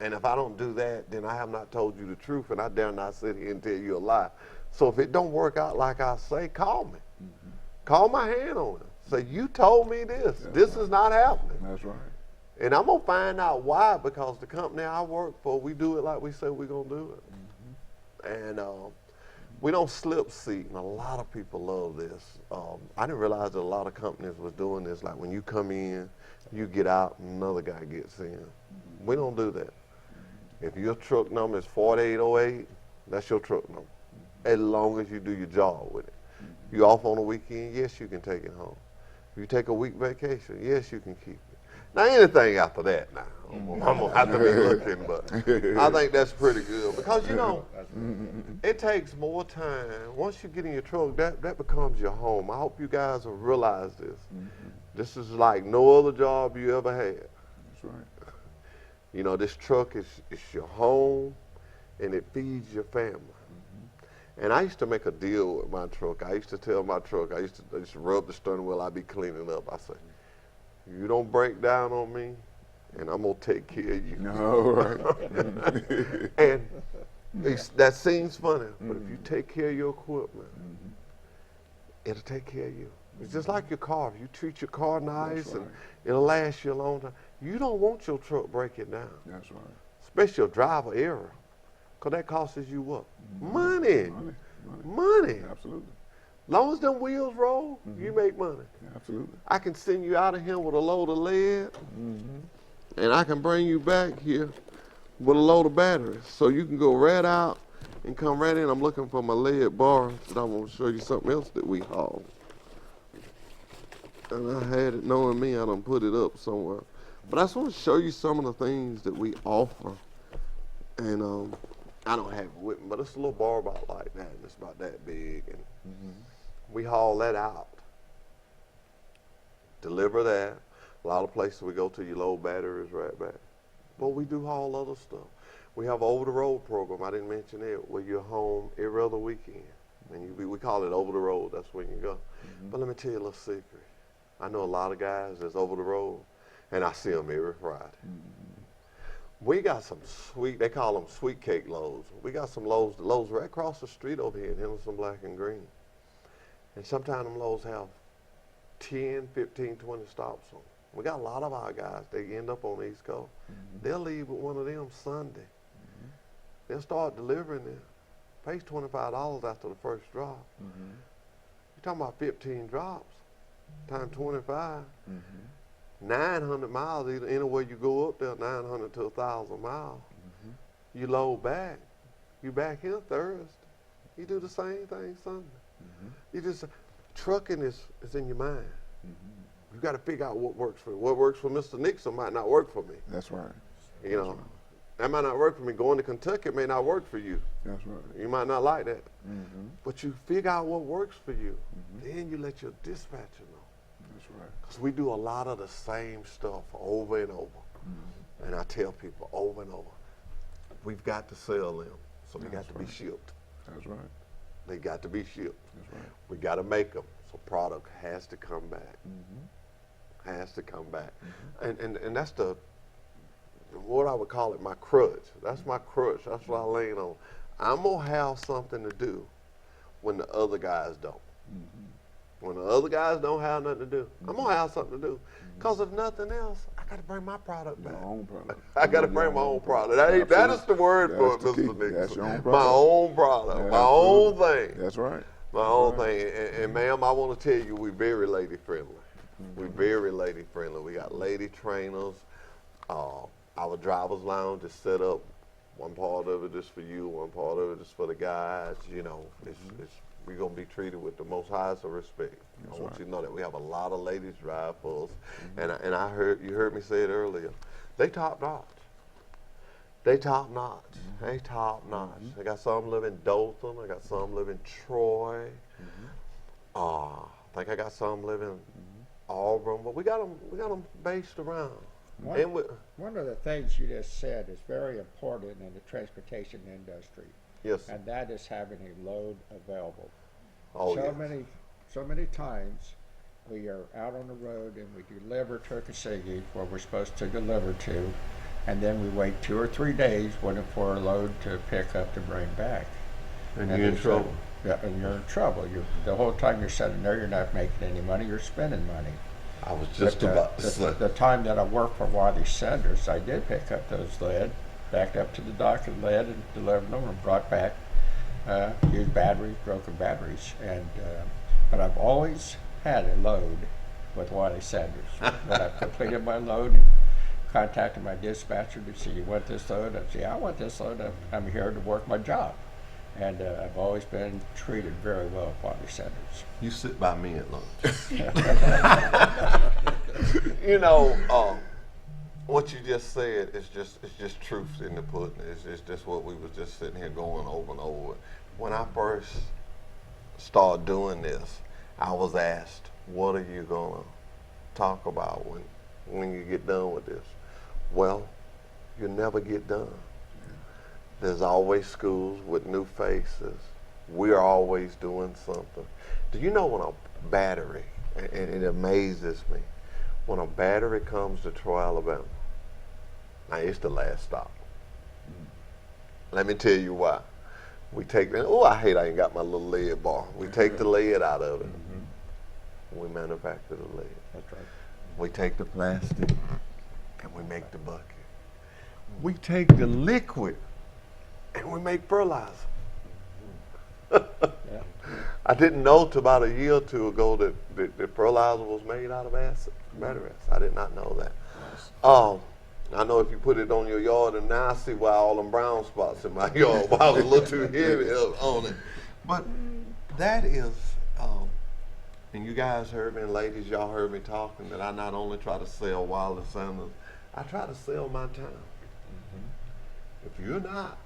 And if I don't do that, then I have not told you the truth, and I dare not sit here and tell you a lie. So if it don't work out like I say, call me. Call my hand on it. Say, you told me this. This is not happening. That's right. And I'm going to find out why, because the company I work for, we do it like we say we're going to do it. And we don't slip seat, and a lot of people love this. I didn't realize that a lot of companies was doing this. Like when you come in, you get out, and another guy gets in. We don't do that. If your truck number is 4808, that's your truck number, as long as you do your job with it. You off on a weekend, yes, you can take it home. If you take a week vacation, yes, you can keep it. Now, anything after that, now, I'm going to have to be looking, but I think that's pretty good. Because, it takes more time. Once you get in your truck, that becomes your home. I hope you guys will realize this. This is like no other job you ever had. That's right. This truck is your home, and it feeds your family. And I used to make a deal with my truck. I used to tell my truck, I used to rub the steering wheel, I'd be cleaning up. I say, you don't break down on me, and I'm going to take care of you. All right. And that seems funny, but if you take care of your equipment, it'll take care of you. It's just like your car. If you treat your car nice, and it'll last you a long time. You don't want your truck breaking down. That's right. Especially a driver error, because that costs you what? Money. Absolutely. Long as them wheels roll, you make money. Absolutely. I can send you out of here with a load of lead, and I can bring you back here with a load of batteries. So you can go right out and come right in. I'm looking for my lead bar, but I want to show you something else that we haul. And I had it, knowing me, I done put it up somewhere. But I just want to show you some of the things that we offer. And I don't have it with me, but it's a little bar about like that, and it's about that big, and we haul that out, deliver that. A lot of places we go to, you load batteries right back. But we do haul other stuff. We have an over-the-road program, I didn't mention it, where you're home every other weekend. And we call it over the road, that's when you go. But let me tell you a little secret. I know a lot of guys that's over the road, and I see them every Friday. We got some sweet, they call them sweet cake loads. We got some loads right across the street over here in Henderson Black and Green. And sometimes them loads have 10, 15, 20 stops on them. We got a lot of our guys, they end up on the East Coast. They'll leave with one of them Sunday. They'll start delivering there. Pays $25 after the first drop. You're talking about 15 drops times 25. 900 miles, either anywhere you go up there, 900 to 1,000 miles. You load back. You back here Thursday. You do the same thing Sunday. You just, trucking is in your mind. You got to figure out what works for you. What works for Mr. Nixon might not work for me. That's right. You know, that might not work for me. Going to Kentucky may not work for you. That's right. You might not like that. But you figure out what works for you. Then you let your dispatcher know. That's right. Because we do a lot of the same stuff over and over. And I tell people over and over, we've got to sell them. So they got to be shipped. That's right. They got to be shipped. That's right. We got to make them. So product has to come back. Has to come back. And that's the, what I would call it, my crutch. That's my crutch. That's what I lean on. I'm going to have something to do when the other guys don't. When the other guys don't have nothing to do, I'm going to have something to do. Because if nothing else, I got to bring my product back. Your own product. I got to bring my own product. That is the word for it, Mr. Nixon. That's your own product. My own product. Yeah, my own thing. That's right. My own thing. And ma'am, I want to tell you, we're very lady friendly. We're very lady friendly. We got lady trainers. Our driver's lounge is set up. One part of it is for you, one part of it is for the guys. You know, we're going to be treated with the most highest of respect. I want you to know that we have a lot of ladies drive for us. And I heard, you heard me say it earlier, they top notch. They top notch. They top notch. I got some live in Dothan. I got some live in Troy. I think I got some live in Auburn. But we got them based around. One of the things you just said is very important in the transportation industry. Yes. And that is having a load available. Oh, So many times we are out on the road and we deliver to a consignee where we're supposed to deliver to, and then we wait 2 or 3 days waiting for a load to pick up to bring back. And you're in trouble. Yeah, and you're in trouble. The whole time you're sitting there, you're not making any money, you're spending money. I was just about to say. The time that I worked for Wiley Sanders, I did pick up those lead, backed up to the dock and lead and delivered them and brought back used batteries, broken batteries. But I've always had a load with Wiley Sanders. When I've completed my load and contacted my dispatcher to see, you want this load? I'd say, I want this load. I'm here to work my job. And I've always been treated very well at Wiley Sanders. You sit by me at lunch. You know, what you just said is just truth in the pudding. It's just what we was just sitting here going over and over. When I first started doing this, I was asked, what are you gonna talk about when you get done with this? Well, you never get done. There's always schools with new faces. We're always doing something. Do you know when a battery, and it amazes me, when a battery comes to Troy, Alabama, now it's the last stop. Let me tell you why. We take, I hate I ain't got my little lead bar. We take the lead out of it. We manufacture the lead. That's right. We take the plastic and we make the bucket. We take the liquid and we make fertilizer. I didn't know till about a year or two ago that the fertilizer was made out of acid, battery acid. I did not know that. I know if you put it on your yard, and now I see why all them brown spots in my yard, why I was a little too heavy on it. But that is, and you guys heard me, and ladies, y'all heard me talking, that I not only try to sell Wiley Sanders, I try to sell my time. If you're not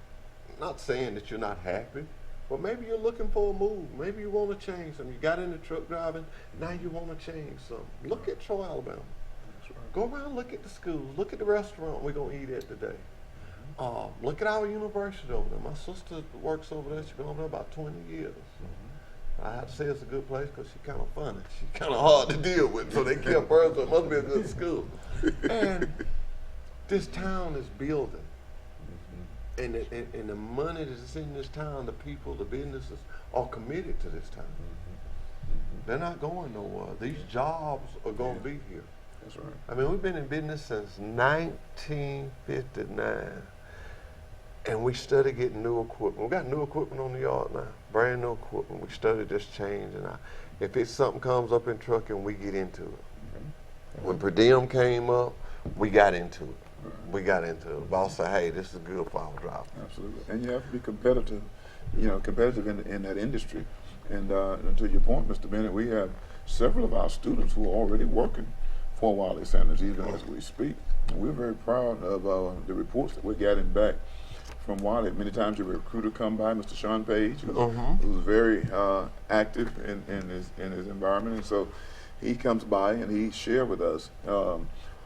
not saying that you're not happy, but maybe you're looking for a move. Maybe you want to change something. You got into truck driving, now you want to change something. Look at Troy, Alabama. Go around, look at the schools, look at the restaurant we're going to eat at today. Look at our university over there. My sister works over there. She's been over there about 20 years. I have to say it's a good place because she's kind of funny. She's kind of hard to deal with, so they kept her, so it must be a good school. And this town is building. And the money that's in this town, the people, the businesses are committed to this town. They're not going nowhere. These jobs are going to be here. That's right. I mean, we've been in business since 1959, and we study getting new equipment. We got new equipment on the yard now, brand new equipment. We study this change, and if it's something comes up in trucking, we get into it. When per diem came up, we got into it. We got into it. The boss said, hey, this is good for our driver. Absolutely. And you have to be competitive, competitive in that industry. And to your point, Mr. Bennett, we have several of our students who are already working for Wiley Sanders, even as we speak. And we're very proud of the reports that we're getting back from Wiley. Many times your recruiter come by, Mr. Sean Page, who's very active in his environment. And so he comes by and he shares with us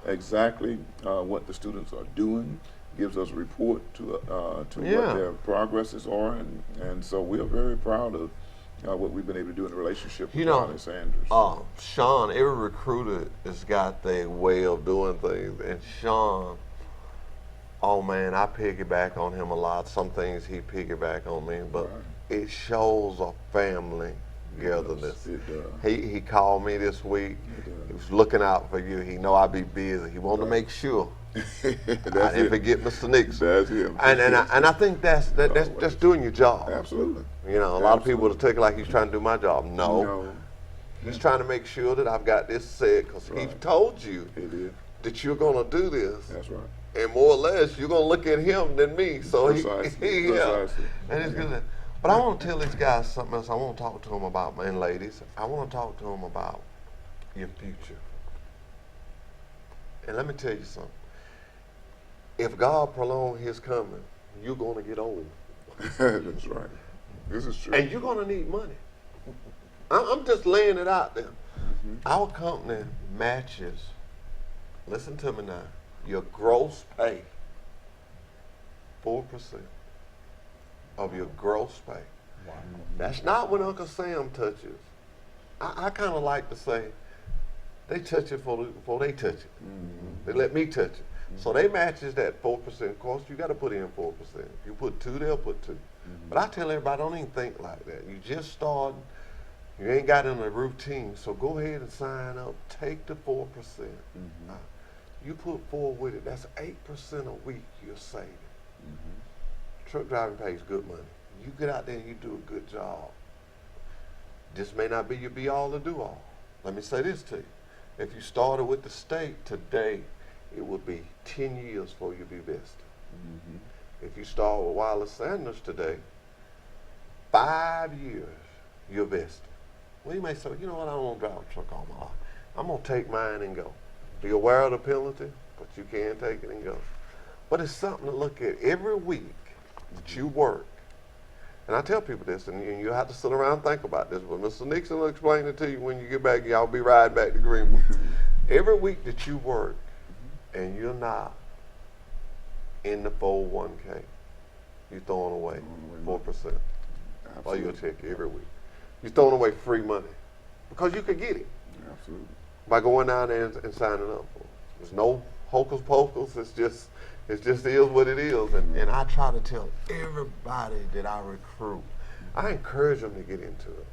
exactly what the students are doing, gives us a report to what their progresses are, and so we're very proud of what we've been able to do in the relationship with Wiley Sanders. Sean, every recruiter has got their way of doing things, and Sean, oh man, I piggyback on him a lot. Some things he piggyback on me, but it shows a family togetherness. It does. He called me this week. He was looking out for you. He know I be busy. He wanted to make sure I didn't forget Mr. Nixon. That's him. And I think that's doing your job. Absolutely. A lot of people will take it like he's trying to do my job. No. He's trying to make sure that I've got this said because he told you that you're going to do this. That's right. And more or less, you're going to look at him than me. So Precisely. And it's good. But I want to tell these guys something else. I want to talk to them about, and ladies, I want to talk to them about your future. And let me tell you something. If God prolong his coming, you're going to get old. That's right. This is true. And you're going to need money. I'm just laying it out there. Our company matches, listen to me now, your gross pay, 4% of your gross pay. Wow. That's not what Uncle Sam touches. I kind of like to say, they touch it before they touch it. They let me touch it. So they matches that 4%. Of course, you got to put in 4%. If you put 2, they'll put 2. But I tell everybody, don't even think like that. You just started. You ain't got in a routine. So go ahead and sign up. Take the 4%. You put 4 with it. That's 8% a week you're saving. Truck driving pays good money. You get out there and you do a good job. This may not be your be all or do all. Let me say this to you. If you started with the state today, it would be 10 years before you be vested. If you start with Wiley Sanders today, 5 years, you're vested. Well, you may say, you know what, I don't want to drive a truck all my life. I'm going to take mine and go. Be aware of the penalty, but you can take it and go. But it's something to look at every week that you work. And I tell people this, and you have to sit around and think about this, but Mr. Nixon will explain it to you when you get back. Y'all be riding back to Greenwood. Every week that you work and you're not in the 401k, you're throwing away 4% of your check every week. You're throwing away free money because you could get it. Absolutely. By going down there and signing up for it. There's no hocus pocus. It just is what it is. And I try to tell everybody that I recruit, I encourage them to get into it.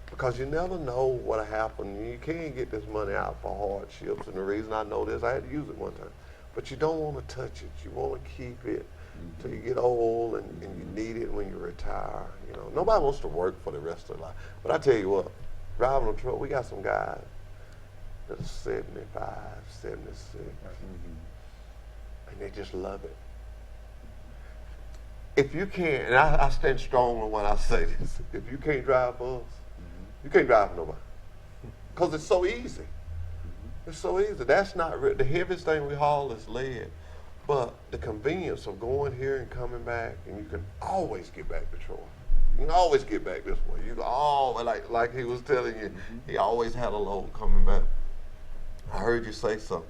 Because you never know what'll happen. You can't get this money out for hardships. And the reason I know this, I had to use it one time. But you don't want to touch it. You want to keep it till you get old and you need it when you retire. Nobody wants to work for the rest of their life. But I tell you what, driving a truck, we got some guys that are 75, 76, and they just love it. If you can't, and I stand strong on when I say this, if you can't drive for us, you can't drive for nobody. Because it's so easy. It's so easy. That's not the heaviest thing we haul is lead. But the convenience of going here and coming back, and you can always get back to Troy. You can always get back this way. You can always, like he was telling you, he always had a load coming back. I heard you say something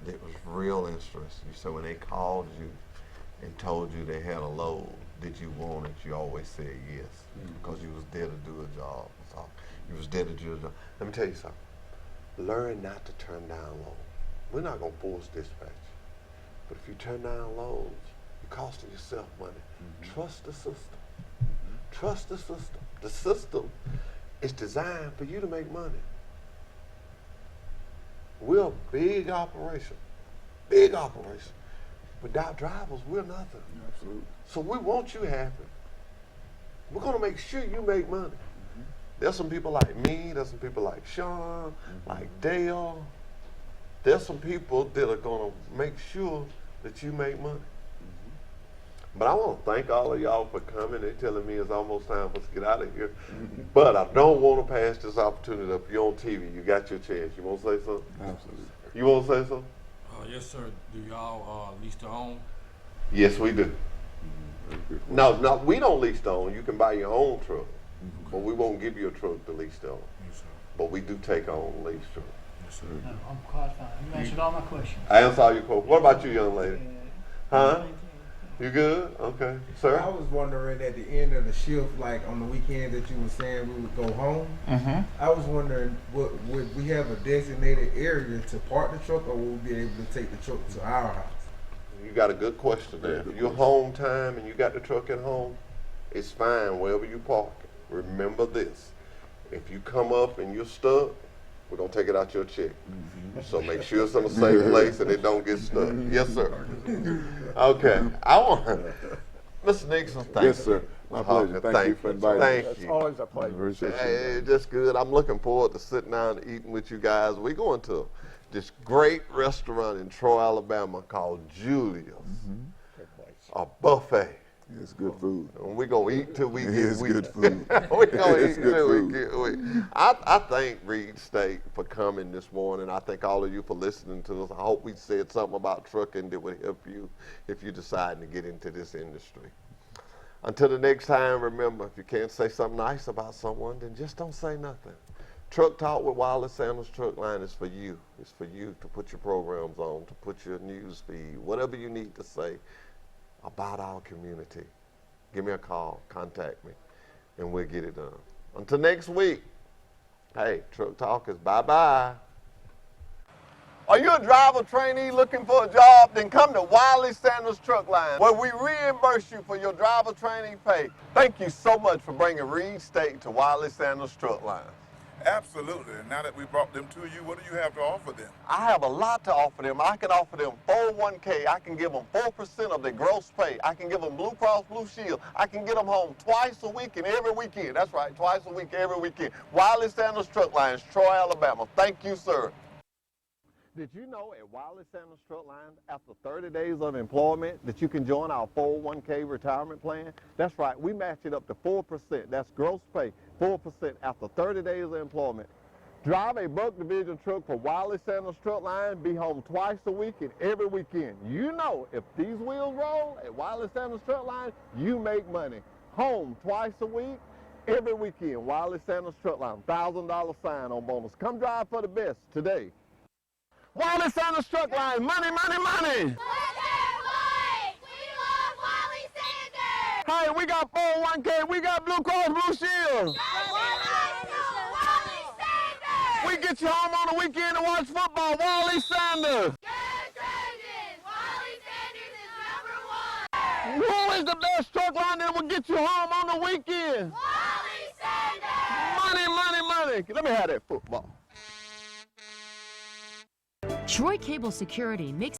that was real interesting. You said when they called you and told you they had a load, did you want it? You always said yes, because you was there to do a job. So you was there to do a job. Let me tell you something. Learn not to turn down loads. We're not gonna force dispatch, but if you turn down loads, you're costing yourself money. Trust the system. Trust the system. The system is designed for you to make money. We're a big operation. Big operation. Without drivers, we're nothing. Absolutely. So we want you happy. We're gonna make sure you make money. There's some people like me, there's some people like Sean, like Dale. There's some people that are gonna make sure that you make money. But I want to thank all of y'all for coming. They're telling me it's almost time for us to get out of here. But I don't want to pass this opportunity up. You're on TV. You got your chance. You want to say something? Absolutely. You want to say something? Yes, sir. Do y'all lease to own? Yes, we do. No, we don't lease to own. You can buy your own truck. But we won't give you a truck to lease to own. Yes, sir. But we do take on lease truck. Yes, sir. No, I'm qualified. You answered all my questions. I answer all your questions. What about you, young lady? Huh? You good? Okay. I Sir? was wondering at the end of the shift, like on the weekend that you were saying we would go home. I was wondering, would we have a designated area to park the truck, or would we be able to take the truck to our house? You got a good question there. If you're home time and you got the truck at home, it's fine wherever you park it. Remember this. If you come up and you're stuck, we're going to take it out your check. So make sure it's in a safe place and it don't get stuck. Yes, sir. Okay. I want Mr. Nixon, thank you. Yes, sir. My pleasure. Thank you for inviting me. Thank It's you. always a pleasure. Appreciate you. Hey, just good. I'm looking forward to sitting down and eating with you guys. We're going to this great restaurant in Troy, Alabama called Julia's. A buffet. It's good food. And we're going to eat till we It get is weak. good food. We're going to It's eat good till we food. get weak. I thank Reed State for coming this morning. I thank all of you for listening to us. I hope we said something about trucking that would help you if you decide to get into this industry. Until the next time, remember, if you can't say something nice about someone, then just don't say nothing. Truck Talk with Wallace Sanders Truck Line is for you. It's for you to put your programs on, to put your news feed, whatever you need to say about our community. Give me a call, contact me, and we'll get it done. Until next week, hey, Truck Talk is bye-bye. Are you a driver trainee looking for a job? Then come to Wiley Sanders Truck Line, where we reimburse you for your driver training pay. Thank you so much for bringing Reed State to Wiley Sanders Truck Line. Absolutely. And now that we brought them to you, what do you have to offer them? I have a lot to offer them. I can offer them 401k. I can give them 4% of their gross pay. I can give them Blue Cross Blue Shield. I can get them home twice a week and every weekend. That's right, twice a week, every weekend. Wiley Sanders Truck Lines, Troy, Alabama. Thank you, sir. Did you know at Wiley Sanders Truck Line, after 30 days of employment, that you can join our 401k retirement plan? That's right, we match it up to 4%. That's gross pay, 4% after 30 days of employment. Drive a Buck Division truck for Wiley Sanders Truck Line, be home twice a week and every weekend. You know, if these wheels roll at Wiley Sanders Truck Line, you make money. Home twice a week, every weekend. Wiley Sanders Truck Line, $1,000 sign-on bonus. Come drive for the best today. Wiley Sanders Truck Line, money, money, money. Let's get Wally! We love Wally Sanders! Hey, we got 401k, we got Blue Cross Blue Shield. Wally Sanders! We get you home on the weekend to watch football, Wally Sanders. Go Trojans! Wally Sanders is #1! Who is the best truck line that will get you home on the weekend? Wally Sanders! Money, money, money. Let me have that football. Troy Cable Security makes